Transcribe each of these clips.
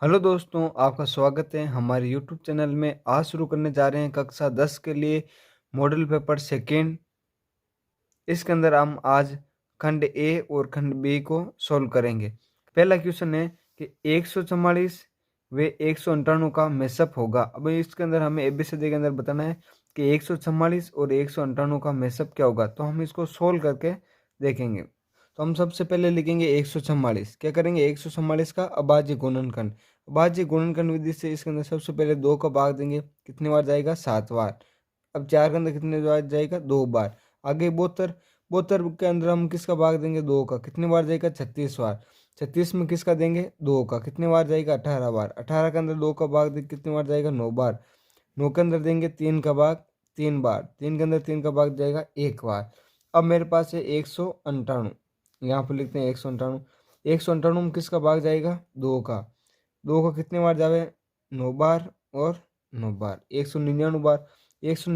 Hello दोस्तों, आपका स्वागत है हमारे यूट्यूब चैनल में। आज शुरू करने जा रहे हैं कक्षा 10 के लिए मॉडल पेपर सेकेंड। इसके अंदर हम आज खंड ए और खंड बी को सॉल्व करेंगे। पहला क्वेश्चन है कि 144 व 198 का मैसअप होगा। अब इसके अंदर हमें एबीसीडी के अंदर बताना है कि 144 और 198 का मैसअप क्या होगा। तो हम इसको सोल्व करके देखेंगे। तो हम सबसे पहले लिखेंगे 144। क्या करेंगे? 144 का अभाज्य गुणनखंड। अभाज्य गुणनखंड विधि से इसके अंदर सबसे पहले 2 का भाग देंगे, कितने बार जाएगा? 7 बार। अब 4 के अंदर कितने बार जाएगा? 2 बार। आगे 72, 72 के अंदर हम किसका भाग देंगे? 2 का, कितने बार जाएगा? 36 बार। 36 में किसका देंगे? 2 का, कितने बार जाएगा? 18 बार। 18 के अंदर 2 का भाग देंगे, कितने बार जाएगा? 9 बार। 9 के अंदर देंगे 3 का भाग, 3 बार। 3 के अंदर 3 का भाग जाएगा 1 बार। अब मेरे पास है 198। यहाँ पर लिखते हैं 198। 198 में किसका भाग जाएगा? 2 का। 2 का कितने बार जावे? 9 बार और 9 बार। 199 बार। 100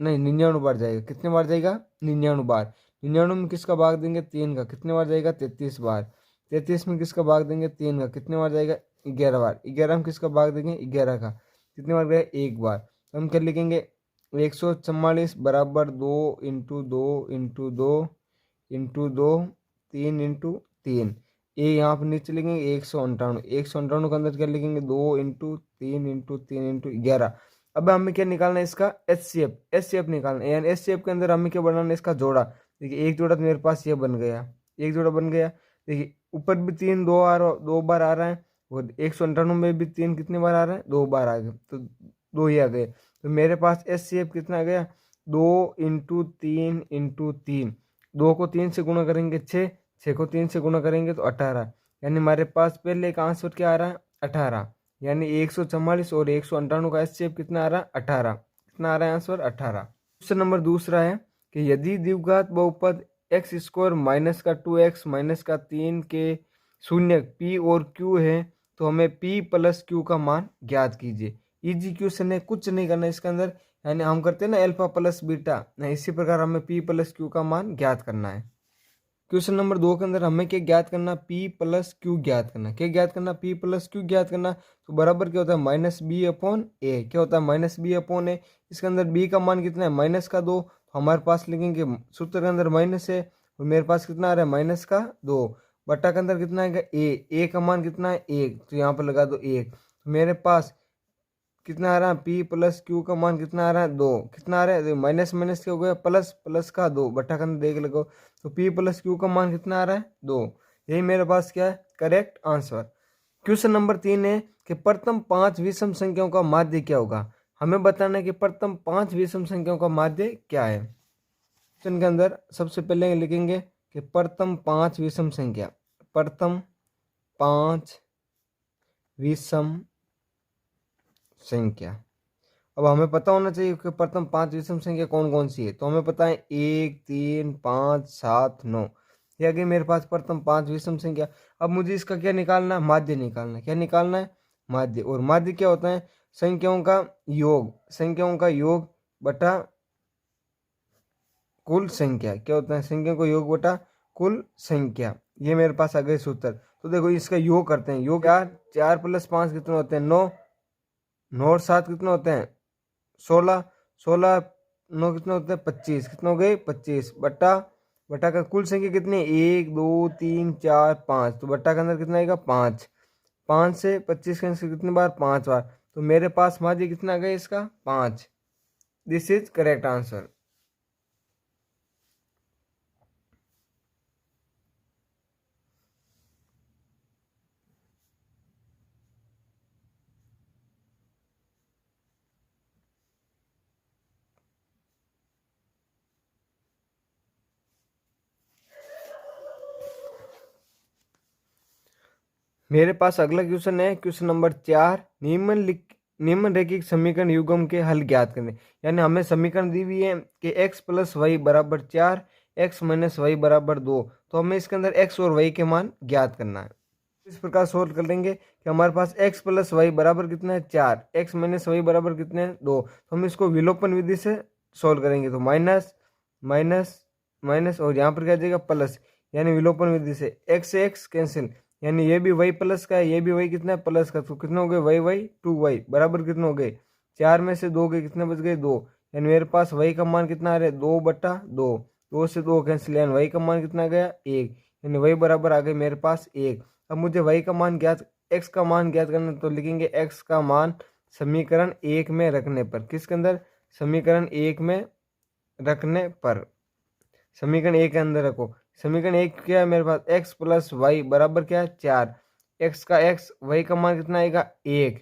नहीं, 99 बार जाएगा। कितने बार जाएगा? 99 बार। 99 में किसका भाग देंगे? 3 का, कितने बार जाएगा? 33 बार। 33 में किसका भाग देंगे? 3 का, कितने बार जाएगा? 11 बार। 11 में किसका भाग देंगे? 11 का, कितने बार गया? 1 बार। तो हम क्या लिखेंगे? 144 बराबर 2 इंटू 2 इंटू 2 इंटू 2 3 इंटू 3। ये यहाँ पर नीचे लिखेंगे 198। 198 के अंदर क्या लिखेंगे? 2 इंटू 3 इंटू 3 इंटू 11। अब हमें क्या निकालना है? इसका एचसीएफ। एचसीएफ निकालना है, यानी एचसीएफ के अंदर हमें क्या बनाना है? इसका जोड़ा। देखिए एक जोड़ा तो मेरे पास ये बन गया, एक जोड़ा बन गया। देखिए ऊपर भी 3 दो बार आ रहा है, और 198 में भी 3 कितने बार आ रहा है? 2 बार आ गए, तो 2 ही आ गए। तो मेरे पास एचसीएफ कितना आ गया? 2 इंटू 3 इंटू 3। 2 को 3 से गुणा करेंगे 6, 6 को 3 से गुणा करेंगे तो 18। यानी हमारे पास पहले का आंसर क्या आ रहा है? 18। यानी 144 और 198 का एचसीएफ कितना आ रहा है? 18। कितना आ रहा है आंसर? 18। क्वेश्चन नंबर दूसरा है कि यदि द्विघात बहुपद एक्स स्क्वायर माइनस का 2x माइनस का 3 के शून्य p और q है, तो हमें p प्लस q का मान ज्ञात कीजिए। इजी क्वेश्चन है, कुछ नहीं करना इसके अंदर। यानी हम करते हैं ना अल्फा प्लस बीटा, नहीं इसी प्रकार हमें p प्लस q का मान ज्ञात करना है। क्वेश्चन नंबर 2 के अंदर हमें क्या ज्ञात करना? p प्लस क्यू ज्ञात करना। क्या ज्ञात करना? p प्लस क्यू ज्ञात करना। तो बराबर क्या होता है? माइनस बी अपॉन ए। क्या होता है? माइनस बी अपॉन ए। इसके अंदर b का मान कितना है? माइनस का 2। तो हमारे पास लिखेंगे सूत्र के अंदर माइनस है, और मेरे पास कितना आ रहा है? माइनस का 2। बट्टा के अंदर कितना आएगा? ए का मान कितना है? 1। तो यहाँ पर लगा दो 1। तो मेरे पास कितना आ रहा है? p प्लस क्यू का मान कितना आ रहा है? 2। कितना आ रहा है? माइनस माइनस क्या हो गया? प्लस, प्लस का 2। बट्टा का देख लो। तो p प्लस क्यू का मान कितना आ रहा है? 2। यही मेरे पास क्या है? Correct answer. क्वेश्चन नंबर 3 है कि प्रथम 5 विषम संख्याओं का माध्य क्या होगा। हमें बताना है कि प्रथम 5 विषम संख्याओं का माध्य क्या है। क्वेश्चन के अंदर सबसे पहले लिखेंगे कि प्रथम 5 विषम संख्या। प्रथम 5 विषम संख्या। अब हमें पता होना चाहिए कि प्रथम 5 विषम संख्या कौन कौन सी है। तो हमें पता है 1 3 5 7 9। ये आ गई मेरे पास प्रथम 5 विषम संख्या। अब मुझे इसका क्या निकालना है? माध्य निकालना है। क्या निकालना है? माध्य। और माध्य क्या होता है? संख्याओं का योग। संख्याओं का योग बटा कुल संख्या। क्या होता है? संख्याओं का योग बटा कुल संख्या। ये मेरे पास आ गए सूत्र। तो देखो इसका योग करते हैं। योग 4 प्लस 5 कितने होते हैं? 9। 9 और 7 कितने होते हैं? 16। 16 9 कितने होते हैं? 25। कितने हो गए? 25 बट्टा, बट्टा का कुल संख्या कितनी है? 1 2 3 4 5। तो बट्टा के अंदर कितना आएगा? 5। 5 से 25 का आंसर कितनी बार? 5 बार। तो मेरे पास माध्य कितना आ गया इसका? 5। This is correct answer. मेरे पास अगला क्वेश्चन है, क्वेश्चन नंबर 4। निम्नलिखित समीकरण युग्म के हल ज्ञात करें। यानी हमें समीकरण दी हुई है कि x प्लस वाई बराबर 4, x माइनस वाई बराबर 2। तो हमें इसके अंदर x और y के मान ज्ञात करना है। इस प्रकार सोल्व कर लेंगे कि हमारे पास x प्लस वाई बराबर कितना है? 4। x माइनस वाई बराबर कितने हैं? 2। तो हम इसको विलोपन विधि से सोल्व करेंगे। तो माइनस माइनस माइनस, और यहाँ पर क्या आ जाएगा? प्लस। यानी विलोपन विधि से x से x कैंसिल, यानी ये भी y प्लस का है, ये भी y कितना है प्लस का, तो कितने हो गए y 2y बराबर कितने हो गए 4 में से 2 गए, कितने बच गए 2। यानी मेरे पास y का मान कितना आ रहा है 2/2, 2 से 2 कैंसिल, यानी y का मान कितना गया 1, यानी y बराबर आ गए मेरे पास 1। अब मुझे y का मान ज्ञात, x का मान ज्ञात करना, तो लिखेंगे x का मान समीकरण 1 में रखने पर, किसके अंदर, समीकरण 1 में रखने पर, समीकरण 1 के अंदर रखो। समीकरण 1 क्या है मेरे पास, x प्लस वाई बराबर क्या है 4, x का x, y का मान कितना आएगा 1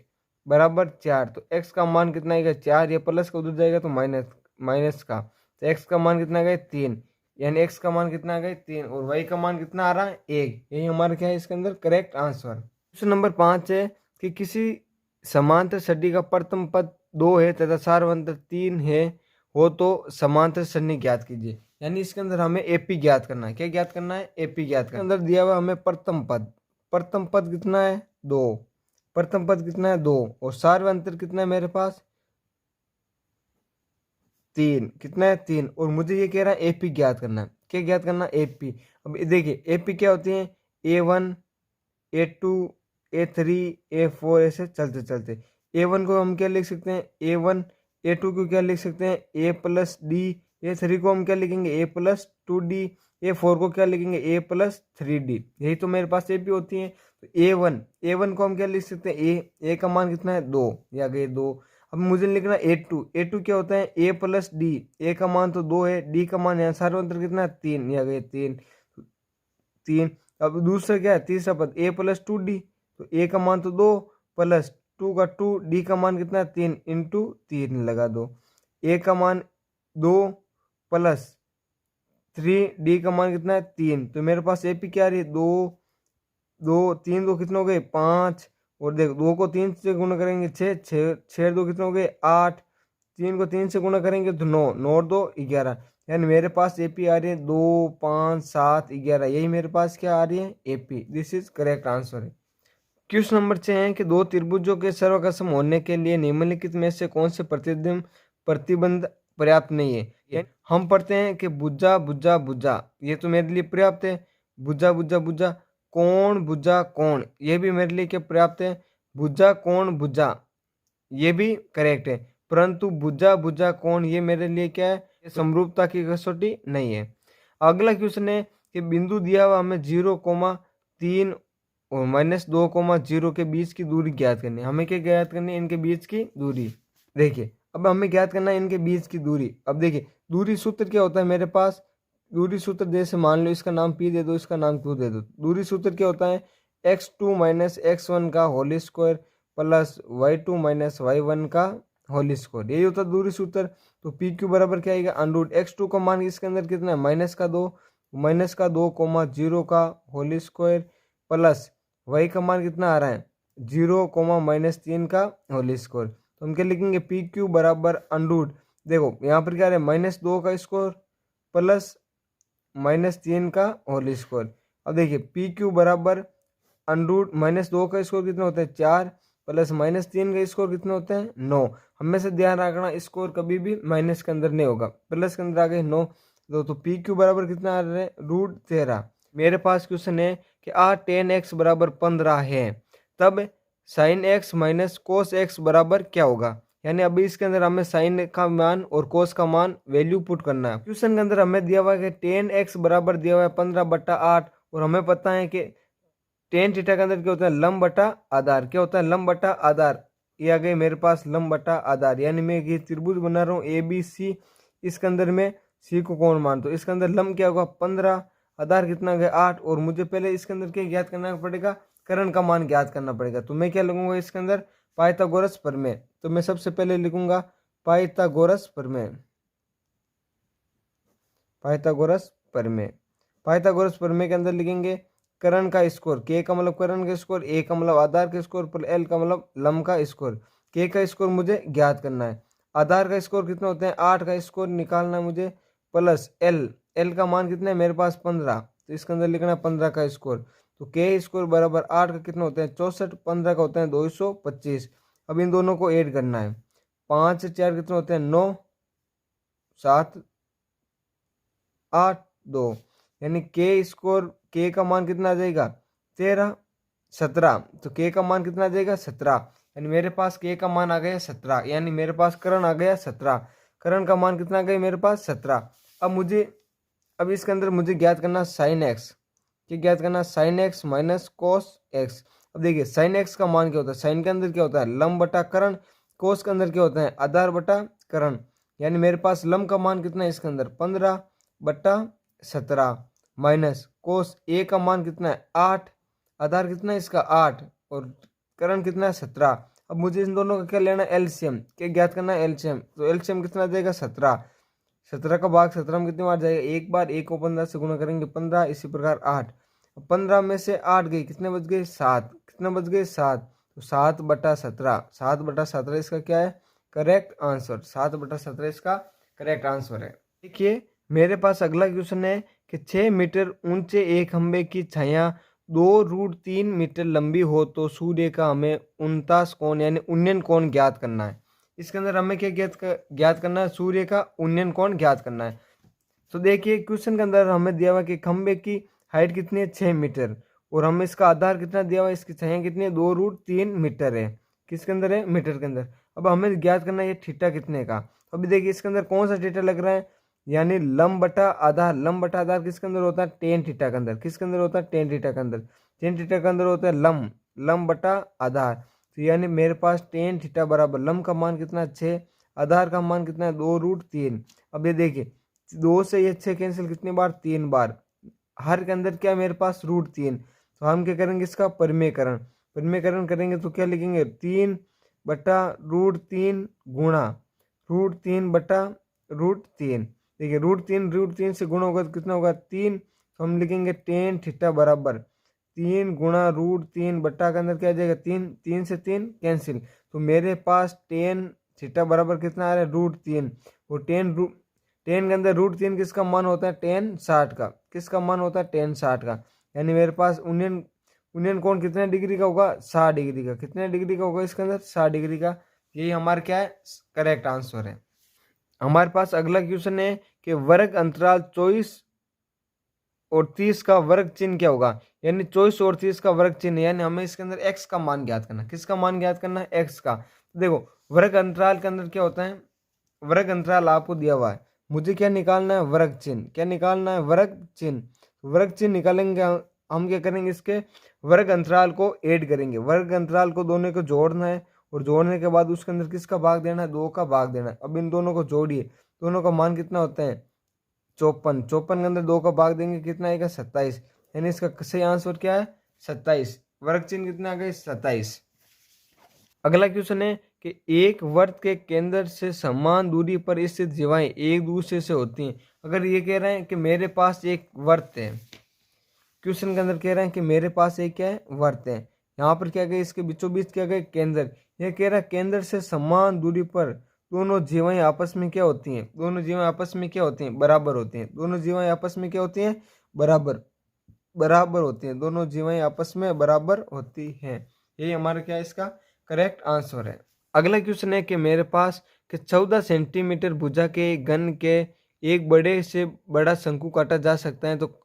बराबर 4, तो x का मान कितना आएगा 4, ये प्लस का उधर जाएगा तो माइनस, माइनस का, तो x का मान कितना आ गया 3, यानी x का मान कितना आ गया 3 और y का मान कितना आ रहा है 1, यही हमारा क्या है इसके अंदर करेक्ट आंसर। क्वेश्चन नंबर 5 है कि किसी समांतर सदी का प्रथम पद 2 है तथा सार्वंतर 3 है हो तो समांतर सरणी ज्ञात कीजिए। यानी इसके अंदर हमें एपी ज्ञात करना है, क्या ज्ञात करना है एपी ज्ञात करना है। अंदर दिया हुआ हमें प्रथम पद, प्रथम पद कितना है 2, प्रथम पद कितना है 2 और सार्वंतर कितना है मेरे पास 3, कितना है 3, और मुझे ये कह रहा है एपी ज्ञात करना है, क्या ज्ञात करना है एपी। अब देखिए एपी क्या होती है A1 A2 A3 A4 ऐसे चलते चलते। A1 को हम क्या लिख सकते हैं A1, A2 को क्या लिख सकते हैं A प्लस डी, A3 को हम क्या लिखेंगे A प्लस 2D, A4 को क्या लिखेंगे A प्लस 3D। यही तो मेरे पास एपी होती है। तो A1 को हम क्या लिख सकते हैं A का मान कितना है 2, या गए 2। अब मुझे लिखना A2 क्या होता है A प्लस डी, A का मान तो 2 है, D का मान यहाँ सार्वंतर कितना है 3, या गए 3 3। अब दूसरा क्या है तीसरा पद A प्लस 2D, तो A का मान तो 2 प्लस 2 का 2, D का मान कितना है 3 इंटू 3 लगा दो, A का मान 2 प्लस 3D का मान कितना है 3, तो मेरे पास एपी क्या आ रही है 2 2 3 2 कितने हो गए 5, और देखो 2 को 3 से गुणा करेंगे 6 6 6 2 कितने हो गए 8, 3 को 3 से गुणा करेंगे तो 9 9 और 2 11, यानी मेरे पास एपी आ रही है 2 5 7 11, यही मेरे पास क्या आ रही है AP. This is correct answer है। क्वेश्चन नंबर 6 है कि दो त्रिभुजों के सर्वकसम होने के लिए निम्नलिखित में से कौन से प्रतिबंध पर्याप्त नहीं है। हम पढ़ते हैं कि भुजा भुजा भुजा, ये तो मेरे लिए पर्याप्त है, भुजा भुजा भुजा, कोण भुजा कोण, ये भी मेरे लिए क्या पर्याप्त है, भुजा कोण भुजा, ये भी करेक्ट है, परंतु भुजा भुजा कोण ये मेरे लिए क्या है, ये समरूपता की कसौटी नहीं है। अगला क्वेश्चन है कि बिंदु दिया हुआ हमें 0,3 और -2,0 के बीच की दूरी ज्ञात करनी है। हमें क्या ज्ञात करनी है इनके बीच की दूरी। देखिए अब हमें ज्ञात करना है इनके बीच की दूरी। अब देखिए दूरी सूत्र क्या होता है मेरे पास, दूरी सूत्र जैसे मान लो इसका नाम P दे दो, इसका नाम Q दे दो। दूरी सूत्र क्या होता है x2 माइनस x1 का whole square plus y2 minus y1 का होल स्क्वायर, यही होता है दूरी सूत्र। तो PQ बराबर क्या आएगा अंडरूट x2 का मान इसके अंदर कितना है -2, -2,0 का होल स्क्वायर प्लस y का मान कितना आ रहा है 0, -3 का होल स्क्वायर। तो हम क्या लिखेंगे PQ बराबर अंडरूट, देखो यहाँ पर क्या आ रहा है -2 का स्क्वायर प्लस -3 का होल स्क्वायर। अब देखिए PQ बराबर अंडरूट -2 का स्क्वायर कितना होता है 4 प्लस -3 का स्क्वायर कितना होता है 9। हमेशा ध्यान रखना स्क्वायर कभी भी माइनस के अंदर नहीं होगा, प्लस के अंदर आ गए 9। तो PQ बराबर कितना आ रहा है √13। मेरे पास क्वेश्चन है कि tan x बराबर 15 है, तब sin x minus cos x बराबर क्या होगा। यानी अभी इसके अंदर हमें साइन का मान और कोस का मान वैल्यू पुट करना है। क्वेश्चन के अंदर हमें दिया हुआ है कि tan x बराबर दिया हुआ है 15/8, और हमें पता है कि tan थीटा के अंदर क्या होता है लंब बटा आधार, क्या होता है लंब बटा आधार, ये आ गए मेरे पास लंब बटा आधार। यानी मैं ये त्रिभुज बना रहा हूँ ABC, इसके अंदर मैं C को कोण मानता हूँ, इसके अंदर लंब क्या होगा 15, आधार कितना गया 8, और मुझे पहले इसके अंदर क्या ज्ञात करना पड़ेगा कर्ण का मान ज्ञात करना पड़ेगा। तो मैं क्या लिखूंगा इसके अंदर पाइथागोरस प्रमेय। तो मैं सबसे पहले लिखूंगा पाइथागोरस प्रमेय, पाइथागोरस प्रमेय। पाइथागोरस प्रमेय के अंदर लिखेंगे कर्ण का स्कोर, के का मतलब कर्ण का स्कोर, ए का मतलब आधार का स्कोर, पर एल का मतलब लंब का स्कोर। के का स्कोर मुझे ज्ञात करना है, आधार का स्कोर कितना होते हैं 8 का स्कोर निकालना है मुझे, प्लस एल का मान कितना है मेरे पास 15, तो इसके अंदर लिखना है 15 का स्कोर। तो के स्कोर बराबर 8 का कितना होता है 64, 15 का होता है 225। अब इन दोनों को ऐड करना है, 5 से 4 कितने होते हैं 9, 7 8 2, यानी के स्कोर के का मान कितना आ जाएगा 13, 17, तो के का मान कितना आ जाएगा 17, यानी मेरे पास के का मान आ गया 17, यानी मेरे पास करण आ गया 17, करण का मान कितना आ गया मेरे पास 17। अब इसके अंदर मुझे ज्ञात करना साइन एक्स, क्या ज्ञात करना sine x minus cos x. अब देखिए साइन एक्स का मान क्या होता है, साइन के अंदर क्या होता है लंब बटा करण, कोस के अंदर क्या होता है आधार बटा करण, यानी मेरे पास लंब का मान कितना है इसके अंदर 15/17 माइनस कोस ए का मान कितना है 8, आधार कितना है इसका 8 और करण कितना है 17। अब मुझे इन दोनों का क्या लेना है एलसीएम, क्या ज्ञात करना है एलसीएम, तो एलसीएम कितना देगा 17, 17 का भाग 17 में कितनी बार जाएगा एक बार, एक को 15 से गुणा करेंगे 15, इसी प्रकार 8, 15 में से 8 गई कितने बच गए 7, कितने बच गए 7, तो 7/17, 7/17 इसका क्या है करेक्ट आंसर, 7/17 इसका करेक्ट आंसर है। देखिए मेरे पास अगला क्वेश्चन है कि 6 मीटर ऊंचे एक खंबे की छाया 2√3 मीटर लंबी हो तो सूर्य का हमें 49 कोण यानी उन्नयन कोण ज्ञात करना है। इसके अंदर हमें क्या ज्ञात करना है सूर्य का उन्नयन कोण ज्ञात करना है। तो देखिए क्वेश्चन के अंदर हमें दिया हुआ कि खंबे की हाइट कितनी है 6 मीटर और हमें इसका आधार कितना दिया हुआ है, इसकी छाया कितनी है 2√3 मीटर है, किसके अंदर है मीटर के अंदर। अब हमें ज्ञात करना है ये थीटा कितने का। अभी देखिए इसके अंदर कौन सा थीटा लग रहा है, यानी लंब बटा आधार, लंब बटा आधार किसके अंदर होता है टेन थीटा के अंदर, किसके अंदर होता है टेन थीटा के अंदर, टेन थीटा के अंदर होता है लंब, लंब बटा आधार, तो यानी मेरे पास टेन थीटा बराबर लंब का मान कितना 6, आधार का मान कितना है 2√3। अब ये देखिए 2 से ये 6 कैंसिल कितनी बार 3 बार, हर के अंदर क्या मेरे पास √3, तो हम क्या करेंगे इसका परिमेयकरण, परिमेयकरण करेंगे तो क्या लिखेंगे 3/√3 गुणा √3/√3। देखिए √3 से गुणा होगा तो कितना होगा 3, तो हम लिखेंगे टेन थीटा बराबर 3 गुणा √3 बट्टा के अंदर क्या आ जाएगा 3, 3 से 3 कैंसिल, तो मेरे पास टेन थीटा बराबर कितना आ रहा है √3, और टेन के अंदर √3 किसका मान होता है टेन 60 का, किसका मान होता है टेन 60 का, यानी मेरे पास उन्नयन कोण कितने डिग्री का होगा 60 डिग्री का, कितने डिग्री का होगा इसके अंदर 60 डिग्री का। यही हमारा क्या है करेक्ट आंसर है। हमारे पास अगला क्वेश्चन है कि वर्ग अंतराल 24 और 30 का वर्ग चिन्ह क्या होगा, यानी 24 और 30 का वर्ग चिन्ह, यानी हमें इसके अंदर x का मान ज्ञात करना, किसका मान ज्ञात करना है x का। तो देखो वर्ग अंतराल के अंदर क्या होता है, वर्ग अंतराल आपको दिया हुआ है, मुझे क्या निकालना है वर्ग चिन्ह, क्या निकालना है वर्ग चिन्ह, वर्ग चिन्ह निकालेंगे हम क्या करेंगे इसके वर्ग अंतराल को ऐड करेंगे, वर्ग अंतराल को दोनों को जोड़ना है और जोड़ने के बाद उसके अंदर किसका भाग देना है 2 का भाग देना है। अब इन दोनों को जोड़िए, दोनों का मान कितना होता है 54, 54 के अंदर 2 का भाग देंगे कितना आएगा 27, यानी इसका सही आंसर क्या है 27, वर्ग चिन्ह कितना आ गया 27। अगला क्वेश्चन है कि एक वृत्त के केंद्र से समान दूरी पर स्थित जीवाएं एक दूसरे से होती हैं। अगर ये कह रहे हैं कि मेरे पास एक वृत्त है, क्वेश्चन के अंदर कह रहे हैं कि मेरे पास एक क्या है वृत्त है, यहाँ पर क्या गया इसके बीचों बीच क्या गया केंद्र, यह कह रहा है केंद्र से समान दूरी पर दोनों जीवाएं आपस में क्या होती हैं, दोनों जीवाएं आपस में क्या होती हैं बराबर होती हैं, दोनों जीवाएं आपस में क्या होती हैं बराबर बराबर होती हैं, दोनों जीवाएं आपस में बराबर होती हैं। यही हमारा क्या है इसका करेक्ट आंसर है। अगला क्वेश्चन है कि मेरे पास कि 14 सेंटीमीटर भुजा के घन के एक बड़े से बड़ा शंकु काटा जा सकता है, तो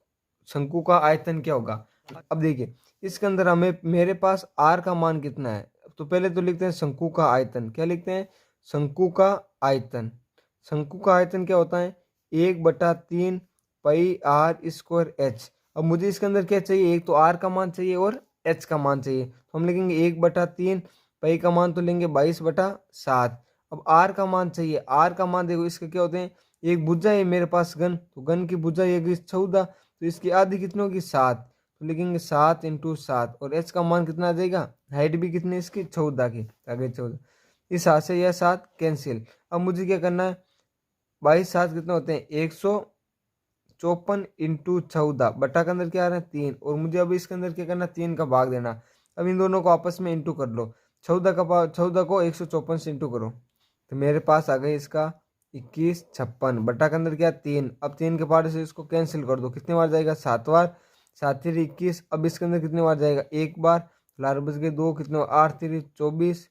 शंकु का आयतन क्या होगा। अब देखिए इसके अंदर हमें मेरे पास आर का मान कितना है, तो पहले तो लिखते हैं शंकु का आयतन, क्या लिखते हैं शंकु का आयतन, शंकु का आयतन क्या होता है 1/3 पाई आर स्क्वायर एच। अब मुझे इसके अंदर क्या चाहिए, एक तो आर का मान चाहिए और एच का मान चाहिए, तो हम लिखेंगे 1/3 पाई का मान तो लेंगे 22/7। अब आर का मान चाहिए, आर का मान देखो इसके क्या होते हैं, एक भुजा है मेरे पास घन, तो घन की भुजा ये 14, तो इसकी आधी कितनी होगी 7, तो लिखेंगे 7 × 7, और एच का मान कितना आ जाएगा, हाइट भी कितनी इसकी 14 की, आगे 14, इस हाथ से यह 7 कैंसिल। अब मुझे क्या करना है 22/7 कितने होते हैं 154 × 14 बटा के अंदर क्या आ रहा है 3, और मुझे अभी इसके अंदर क्या करना 3 का भाग देना। अब इन दोनों को आपस में इंटू कर लो, 14 को 154 से इंटू करो, तो मेरे पास आ गई इसका 2156 बटा के अंदर क्या 3, अब 3 के पार्ट से इसको कैंसिल कर दो, कितने बार जाएगा 7 बार, 7 3 21, अब इसके अंदर कितने बार जाएगा 1 बार, लार बज गए 2, कितने 8 3 24,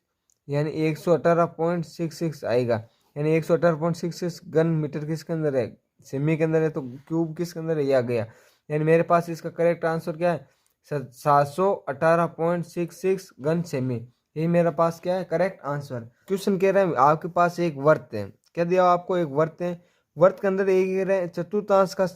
यानी 118.66 आएगा, यानी 118.66 घन मीटर किसके अंदर है सेमी के अंदर है, तो क्यूब किसके अंदर है ये आ गया, यानी मेरे पास इसका करेक्ट आंसर क्या है 718.66 घन सेमी। यही मेरे पास क्या है करेक्ट आंसर। क्वेश्चन कह रहा है आपके पास एक वर्त है। क्या दिया आपको? एक वर्त है। वर्त के अंदर एक कह रहा है चतुर्थांश का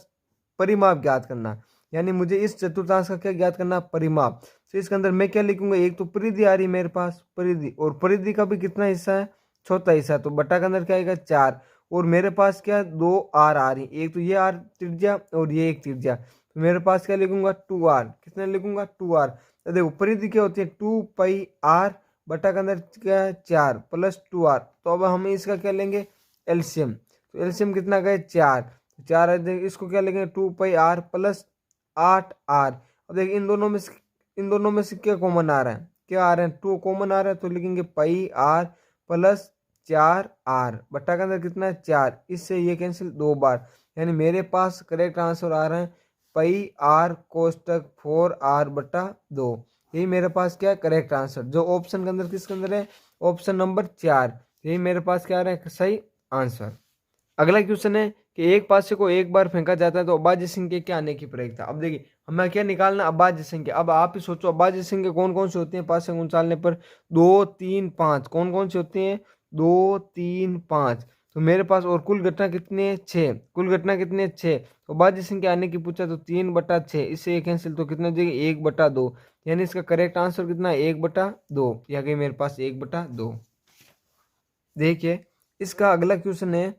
परिमाप ज्ञात करना, यानी मुझे इस चतुर्थांश का क्या ज्ञात करना? परिमाप। तो इसके अंदर मैं क्या लिखूंगा? एक तो परिधि आ रही मेरे पास, परिधि, और परिधि का भी कितना हिस्सा है? चौथा हिस्सा। तो बटा के अंदर क्या आएगा? 4। और मेरे पास क्या 2 आर आ रही, एक तो ये आर त्रिज्या और ये एक त्रिज्या। तो मेरे पास क्या लिखूंगा? 2r। कितना लिखूंगा? 2r। तो देखो परिधि क्या होती है? 2πr बटा के अंदर क्या है? 4 प्लस 2r। तो अब हम इसका क्या लेंगे? एलसीएम। तो एलसीएम कितना गए? 4। 4 इसको क्या लेंगे? 2πr plus 8r। अब देखिए इन दोनों में से क्या कॉमन आ रहा है? क्या आ रहा है? 2 कॉमन आ रहा है, तो लिखेंगे πr प्लस 4r बटा के अंदर कितना है? 4। इससे ये कैंसिल 2 बार, यानी मेरे पास करेक्ट आंसर आ रहा है πr कोष्टक 4r बटा 2। यही मेरे पास क्या है करेक्ट आंसर, जो ऑप्शन के अंदर किसके अंदर है? Option number 4। यही मेरे पास क्या आ रहा है सही आंसर। अगला क्वेश्चन है कि एक पासे को एक बार फेंका जाता है तो अभाज्य संख्या क्या आने की प्रयोजकता। अब देखिए हमें क्या निकालना? अभाज्य संख्या। अब आप ही सोचो अभाज्य संख्या कौन कौन सी होती है पासे को उछालने पर? 2 3 5। कौन कौन सी होती है? 2 3 5। तो मेरे पास और कुल घटना कितनी है? 6। कुल घटना कितनी है? 6। तो अभाज्य संख्या आने की पूछा तो 3/6, इससे ये कैंसिल, तो कितना देगी? 1/2। यानी इसका करेक्ट आंसर कितना है? 1/2। या गई मेरे पास 1/2। देखिए इसका अगला क्वेश्चन है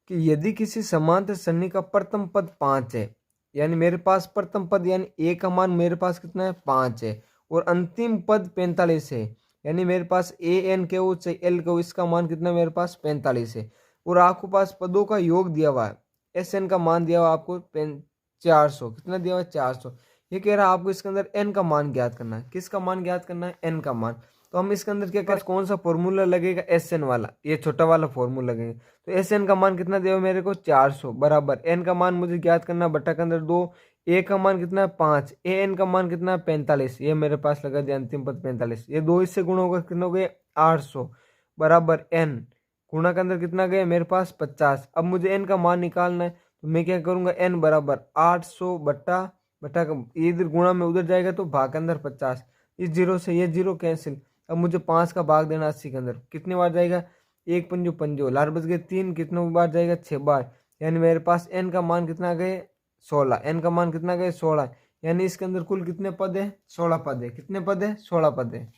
कि यदि किसी समांतर सरणी का प्रथम पद 5 है, यानी मेरे पास प्रथम पद यानी ए का मान मेरे पास कितना है? 5 है, और अंतिम पद 45 है, यानी मेरे पास ए एन के ओ से एल के ओ, इसका मान कितना मेरे पास? 45 है, और आपको पास पदों का योग दिया हुआ है। एस एन का मान दिया हुआ आपको 400। कितना दिया हुआ है? 400। ये कह रहा है आपको इसके अंदर एन का मान ज्ञात करना है। किसका मान ज्ञात करना है? एन का मान। तो हम इसके अंदर क्या करें? कौन सा फॉर्मूला लगेगा? एस एन वाला, ये छोटा वाला फॉर्मूला लगेगा। तो एस एन का मान कितना दिया मेरे को? 400 बराबर एन का मान मुझे ज्ञात करना बटा के अंदर 2। ए का मान कितना है? 5। ए एन का मान कितना है? 45। ये मेरे पास लगा दिया अंतिम पद 45। ये 2 इससे गुण होगा, कितना हो गया? 800 बराबर एन। गुणा के अंदर कितना गया मेरे पास? 50। अब मुझे एन का मान निकालना है, तो मैं क्या करूंगा? एन बराबर 800 बटा बटा ये इधर गुणा में उधर जाएगा तो भाग के अंदर 50। इस जीरो से ये जीरो कैंसिल। अब मुझे 5 का भाग देना 80 के अंदर, कितने बार जाएगा? 1 पंजो पंजो, लार बच गए 3, कितने बार जाएगा? 6 बार। यानी मेरे पास एन का मान कितना गए? 16। एन का मान कितना गए? 16। यानी इसके अंदर कुल कितने पद है? 16 पद है। कितने पद है? 16 पद है।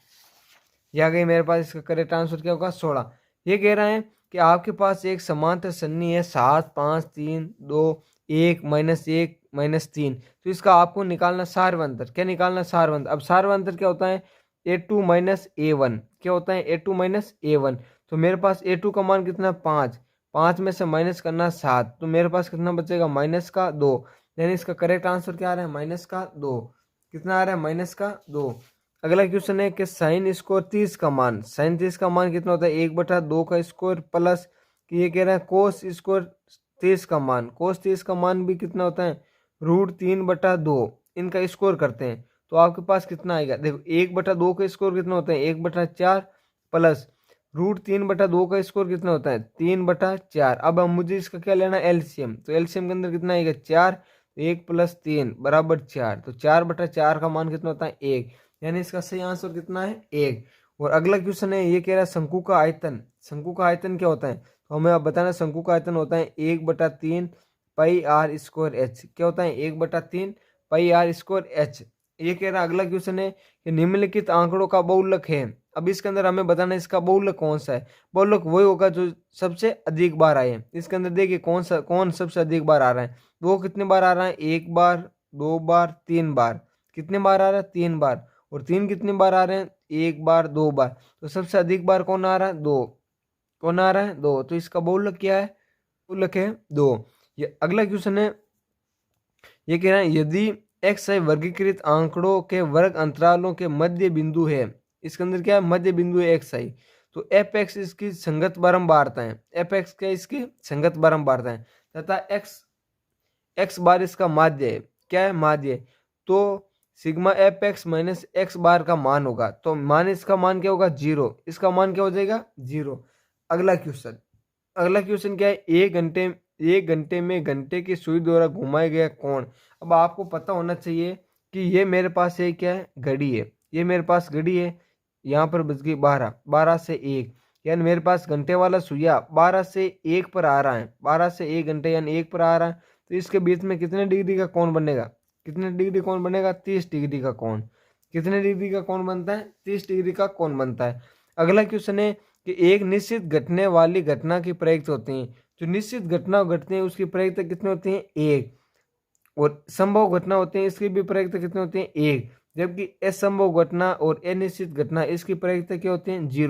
यह गई मेरे पास, इसका करेक्ट आंसर क्या होगा? 16। ये कह रहा है कि आपके पास एक समांतर सरणी है 7 5 3 2 1 -1 -3। तो इसका आपको निकालना सारवंतर। क्या निकालना? सारवंतर। अब सारवंतर क्या होता है? a2 - a1। क्या होता है? a2 - a1। तो मेरे पास a2 का मान कितना? 5। 5 में से माइनस करना 7, तो मेरे पास कितना बचेगा? -2। यानी इसका करेक्ट आंसर क्या आ रहा है? -2। कितना आ रहा है? -2। अगला क्वेश्चन है कि साइन स्क्वायर 30 का मान, साइन 30 का मान कितना होता है? 1/2 का स्क्वायर प्लस कि ये कह रहा है कोस स्क्वायर 30 का मान, कोस 30 का मान भी कितना होता है? √3/2। इनका स्क्वायर करते हैं तो आपके पास कितना आएगा? देखो 1/2 का स्क्वायर कितना होता है? 1/4 प्लस √3/2 का स्क्वायर कितना होता है? 3/4। अब हम मुझे इसका क्या लेना है? एलसीएम। तो एलसीएम के अंदर कितना आएगा? 4। 1 + 3 = 4। तो 4/4 का मान कितना होता है? 1। यानी इसका सही आंसर कितना है? 1। और अगला क्वेश्चन है, ये कह रहा है शंकु का आयतन। शंकु का आयतन क्या होता है? तो हमें अब बताना, शंकु का आयतन होता है 1/3 πr²h। क्या होता है? 1/3 πr²h। ये कह रहा है अगला क्वेश्चन है कि निम्नलिखित आंकड़ों का बहुलक है। अब इसके अंदर हमें बताना है इसका बहुलक कौन सा है। बहुलक वही होगा जो सबसे अधिक बार आए। इसके अंदर देखिए कौन सबसे अधिक बार आ रहा है। वो कितने बार आ रहा है? 1 बार, 2 बार, 3 बार। कितने बार आ रहा है? 3 बार। और 3 कितनी बार आ रहे हैं? 1 बार, 2 बार। तो सबसे अधिक बार कौन आ रहा है? 2। कौन आ रहा है? 2। तो इसका बहुलक क्या है? बहुलक है 2। ये अगला क्वेश्चन है, ये कह रहा है यदि एक्स आई वर्गीकृत आंकड़ों के वर्ग अंतरालों के मध्य बिंदु है। इसके अंदर क्या है? मध्य बिंदु है एक्स आई। तो एफ एक्स इसकी संगत बारंबारता है। एफ एक्स क्या इसकी संगत बारंबारता है, तथा एक्स बार इसका माध्य है। क्या है? माध्य। तो sigma f x minus x bar का मान होगा, तो मान इसका मान क्या होगा? 0। इसका मान क्या हो जाएगा? 0। अगला क्वेश्चन क्या है? 1 घंटे में घंटे की सुई द्वारा घुमाया गया कोण। अब आपको पता होना चाहिए कि ये मेरे पास एक क्या है, घड़ी है, ये मेरे पास घड़ी है, यहाँ पर बज गई 12, 12 से 1, यानी मेरे पास घंटे वाला सुइया 12 से 1 पर आ रहा है, 12 से 1 घंटे यानी 1 पर आ रहा है। तो इसके बीच में कितने डिग्री का कोण बनेगा, कितने डिग्री कोण बनेगा, 30 डिग्री का कोण। कितने डिग्री का कोण बनता है, 30 डिग्री का कोण बनता है। अगला क्वेश्चन है कि एक निश्चित घटने वाली घटना की प्रयुक्त होती है, जो निश्चित घटना घटती है उसकी प्रयुक्त कितने होती है, 1, और संभव घटना होते हैं इसकी भी प्रयुक्त कितने होते हैं, 1, जबकि असंभव घटना और अनिश्चित घटना इसकी प्रयुक्त क्या होते हैं, 0।